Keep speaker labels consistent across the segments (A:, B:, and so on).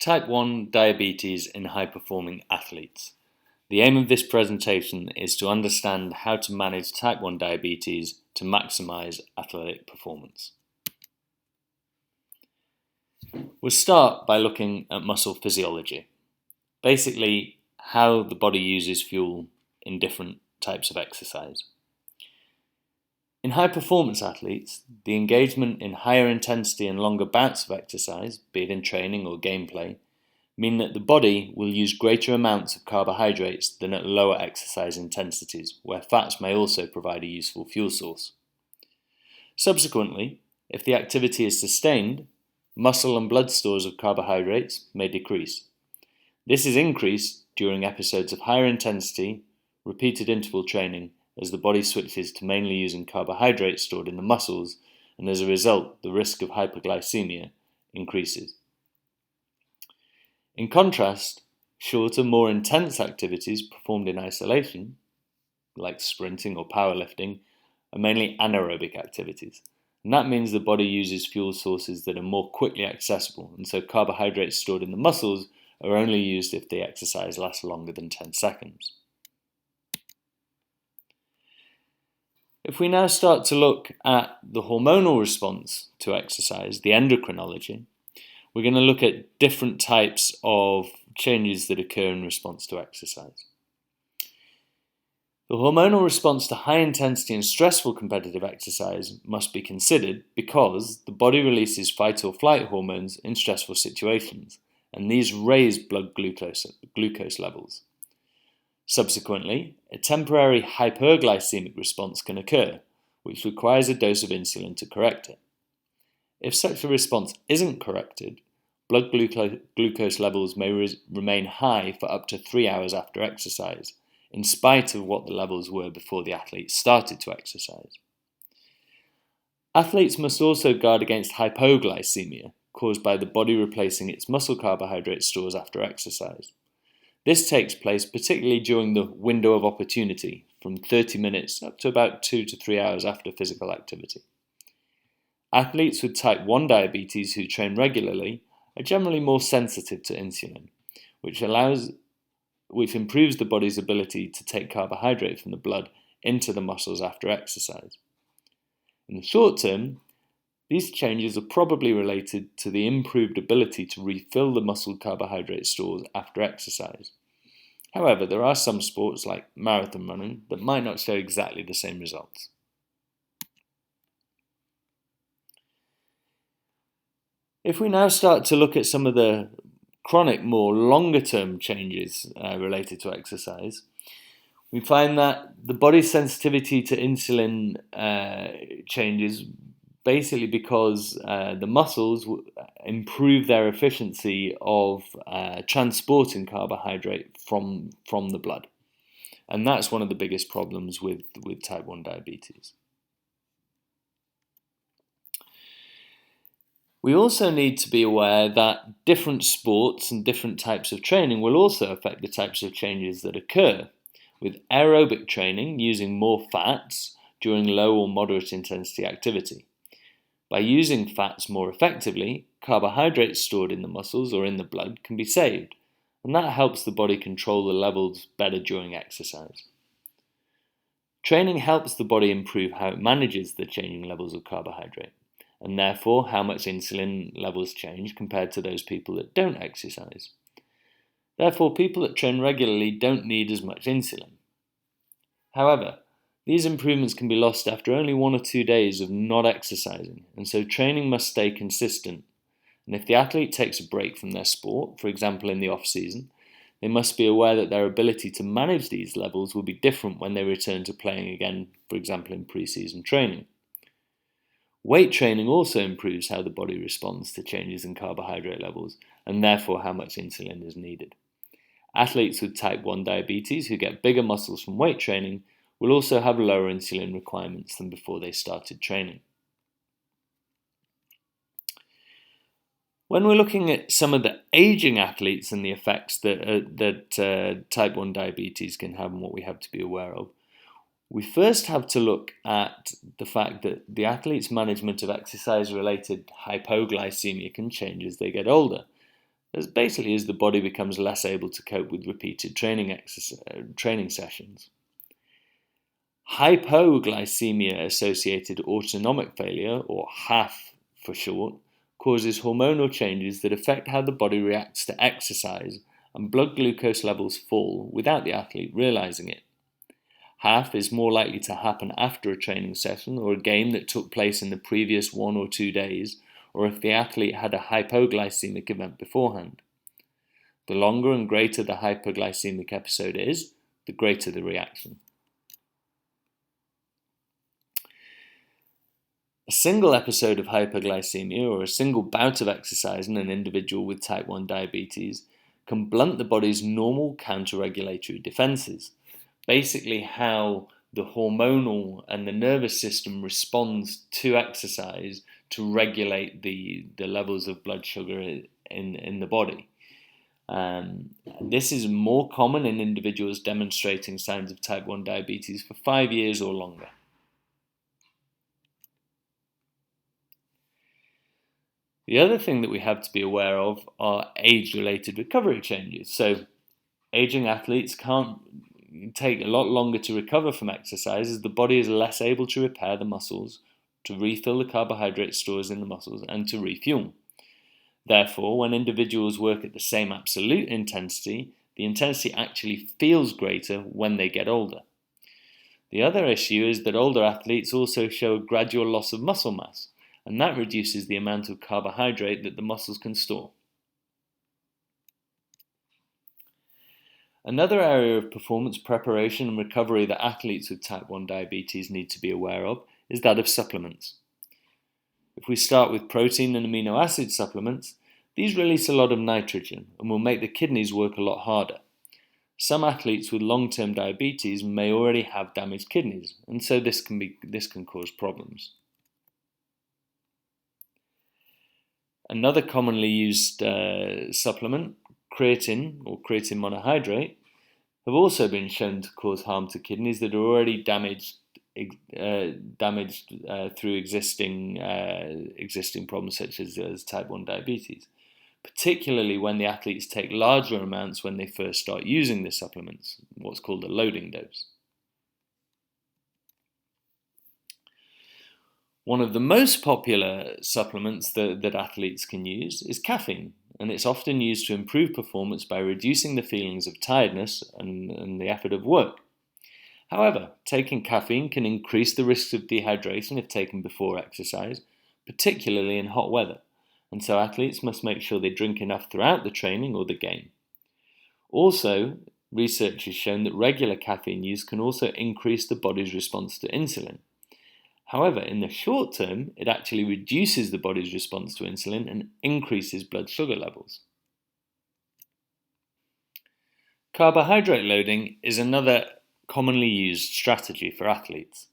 A: Type 1 diabetes in high-performing athletes. The aim of this presentation is to understand how to manage type 1 diabetes to maximize athletic performance. We'll start by looking at muscle physiology, basically how the body uses fuel in different types of exercise. In high-performance athletes, the engagement in higher intensity and longer bouts of exercise, be it in training or gameplay, mean that the body will use greater amounts of carbohydrates than at lower exercise intensities, where fats may also provide a useful fuel source. Subsequently, if the activity is sustained, muscle and blood stores of carbohydrates may decrease. This is increased during episodes of higher intensity, repeated interval training, as the body switches to mainly using carbohydrates stored in the muscles, and as a result, the risk of hyperglycemia increases. In contrast, shorter, more intense activities performed in isolation, like sprinting or powerlifting, are mainly anaerobic activities, and that means the body uses fuel sources that are more quickly accessible, and so carbohydrates stored in the muscles are only used if the exercise lasts longer than 10 seconds. If we now start to look at the hormonal response to exercise, the endocrinology, we're going to look at different types of changes that occur in response to exercise. The hormonal response to high intensity and stressful competitive exercise must be considered because the body releases fight or flight hormones in stressful situations, and these raise blood glucose levels. Subsequently, a temporary hyperglycemic response can occur, which requires a dose of insulin to correct it. If such a response isn't corrected, blood glucose levels may remain high for up to 3 hours after exercise, in spite of what the levels were before the athlete started to exercise. Athletes must also guard against hypoglycemia, caused by the body replacing its muscle carbohydrate stores after exercise. This takes place particularly during the window of opportunity, from 30 minutes up to about 2 to 3 hours after physical activity. Athletes with type 1 diabetes who train regularly are generally more sensitive to insulin, which improves the body's ability to take carbohydrate from the blood into the muscles after exercise. In the short term, these changes are probably related to the improved ability to refill the muscle carbohydrate stores after exercise. However, there are some sports like marathon running that might not show exactly the same results. If we now start to look at some of the chronic, more longer-term changes related to exercise, we find that the body's sensitivity to insulin changes basically because the muscles improve their efficiency of transporting carbohydrate from the blood. And that's one of the biggest problems with type 1 diabetes. We also need to be aware that different sports and different types of training will also affect the types of changes that occur, with aerobic training using more fats during low or moderate intensity activity. By using fats more effectively, carbohydrates stored in the muscles or in the blood can be saved, and that helps the body control the levels better during exercise. Training helps the body improve how it manages the changing levels of carbohydrate, and therefore how much insulin levels change compared to those people that don't exercise. Therefore, people that train regularly don't need as much insulin. However, these improvements can be lost after only 1 or 2 days of not exercising, and so training must stay consistent. And if the athlete takes a break from their sport, for example in the off-season, they must be aware that their ability to manage these levels will be different when they return to playing again, for example in pre-season training. Weight training also improves how the body responds to changes in carbohydrate levels, and therefore how much insulin is needed. Athletes with type 1 diabetes who get bigger muscles from weight training will also have lower insulin requirements than before they started training. When we're looking at some of the aging athletes and the effects that type 1 diabetes can have and what we have to be aware of, we first have to look at the fact that the athlete's management of exercise-related hypoglycemia can change as they get older. as the body becomes less able to cope with repeated training sessions. Hypoglycemia-associated autonomic failure, or HAF for short, causes hormonal changes that affect how the body reacts to exercise, and blood glucose levels fall without the athlete realizing it. HAF is more likely to happen after a training session or a game that took place in the previous 1 or 2 days, or if the athlete had a hypoglycemic event beforehand. The longer and greater the hypoglycemic episode is, the greater the reaction. A single episode of hypoglycemia or a single bout of exercise in an individual with type 1 diabetes can blunt the body's normal counter-regulatory defenses, basically how the hormonal and the nervous system responds to exercise to regulate the levels of blood sugar in the body. This is more common in individuals demonstrating signs of type 1 diabetes for 5 years or longer. The other thing that we have to be aware of are age-related recovery changes. So, aging athletes can't take a lot longer to recover from exercise as the body is less able to repair the muscles, to refill the carbohydrate stores in the muscles, and to refuel. Therefore, when individuals work at the same absolute intensity, the intensity actually feels greater when they get older. The other issue is that older athletes also show a gradual loss of muscle mass, and that reduces the amount of carbohydrate that the muscles can store. Another area of performance preparation and recovery that athletes with type 1 diabetes need to be aware of is that of supplements. If we start with protein and amino acid supplements, these release a lot of nitrogen and will make the kidneys work a lot harder. Some athletes with long-term diabetes may already have damaged kidneys, and so this can cause problems. Another commonly used supplement, creatine or creatine monohydrate, have also been shown to cause harm to kidneys that are already damaged through existing problems such as type 1 diabetes, particularly when the athletes take larger amounts when they first start using the supplements, what's called a loading dose. One of the most popular supplements that athletes can use is caffeine, and it's often used to improve performance by reducing the feelings of tiredness and the effort of work. However, taking caffeine can increase the risks of dehydration if taken before exercise, particularly in hot weather, and so athletes must make sure they drink enough throughout the training or the game. Also, research has shown that regular caffeine use can also increase the body's response to insulin. However, in the short term, it actually reduces the body's response to insulin and increases blood sugar levels. Carbohydrate loading is another commonly used strategy for athletes.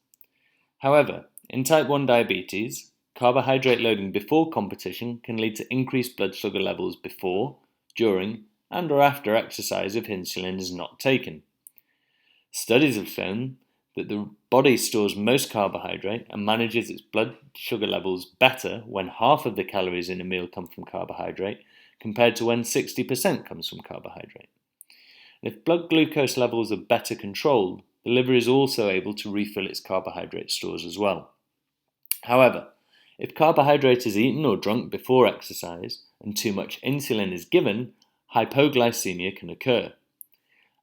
A: However, in type 1 diabetes, carbohydrate loading before competition can lead to increased blood sugar levels before, during, and or after exercise if insulin is not taken. Studies have shown that the body stores most carbohydrate and manages its blood sugar levels better when half of the calories in a meal come from carbohydrate compared to when 60% comes from carbohydrate. And if blood glucose levels are better controlled, the liver is also able to refill its carbohydrate stores as well. However, if carbohydrate is eaten or drunk before exercise and too much insulin is given, hypoglycemia can occur.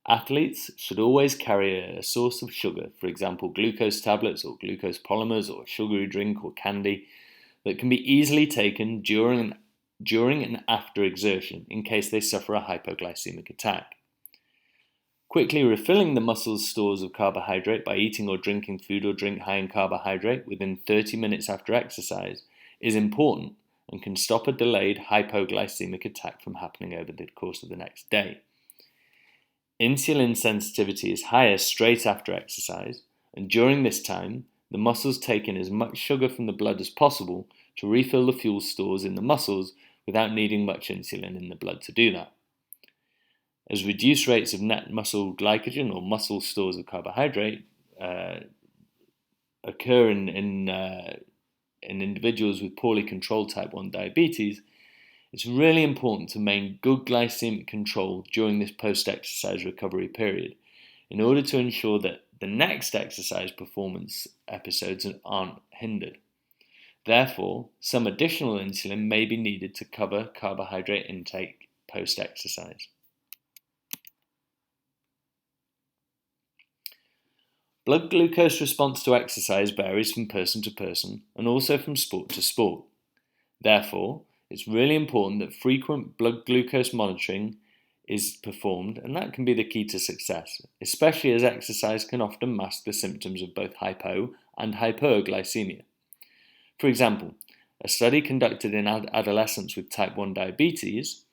A: Athletes should always carry a source of sugar, for example glucose tablets or glucose polymers or a sugary drink or candy, that can be easily taken during and after exertion in case they suffer a hypoglycemic attack. Quickly refilling the muscle's stores of carbohydrate by eating or drinking food or drink high in carbohydrate within 30 minutes after exercise is important and can stop a delayed hypoglycemic attack from happening over the course of the next day. Insulin sensitivity is higher straight after exercise, and during this time, the muscles take in as much sugar from the blood as possible to refill the fuel stores in the muscles without needing much insulin in the blood to do that. As reduced rates of net muscle glycogen or muscle stores of carbohydrate occur in individuals with poorly controlled type 1 diabetes, It's really important to maintain good glycemic control during this post-exercise recovery period in order to ensure that the next exercise performance episodes aren't hindered. Therefore, some additional insulin may be needed to cover carbohydrate intake post-exercise. Blood glucose response to exercise varies from person to person and also from sport to sport. Therefore, it's really important that frequent blood glucose monitoring is performed, and that can be the key to success, especially as exercise can often mask the symptoms of both hypo and hyperglycemia. For example, a study conducted in adolescents with type 1 diabetes,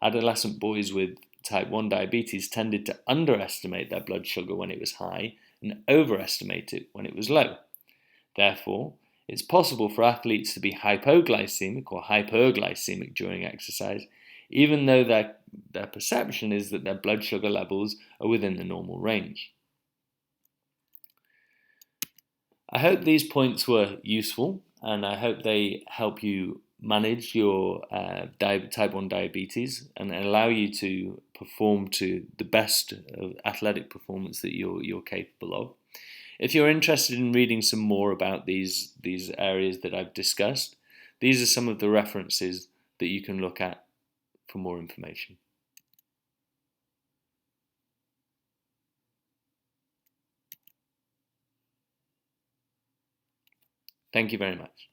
A: adolescent boys with type 1 diabetes tended to underestimate their blood sugar when it was high and overestimate it when it was low. Therefore, it's possible for athletes to be hypoglycemic or hyperglycemic during exercise, even though their perception is that their blood sugar levels are within the normal range. I hope these points were useful, and I hope they help you manage your type 1 diabetes and allow you to perform to the best athletic performance that you're capable of. If you're interested in reading some more about these areas that I've discussed, these are some of the references that you can look at for more information. Thank you very much.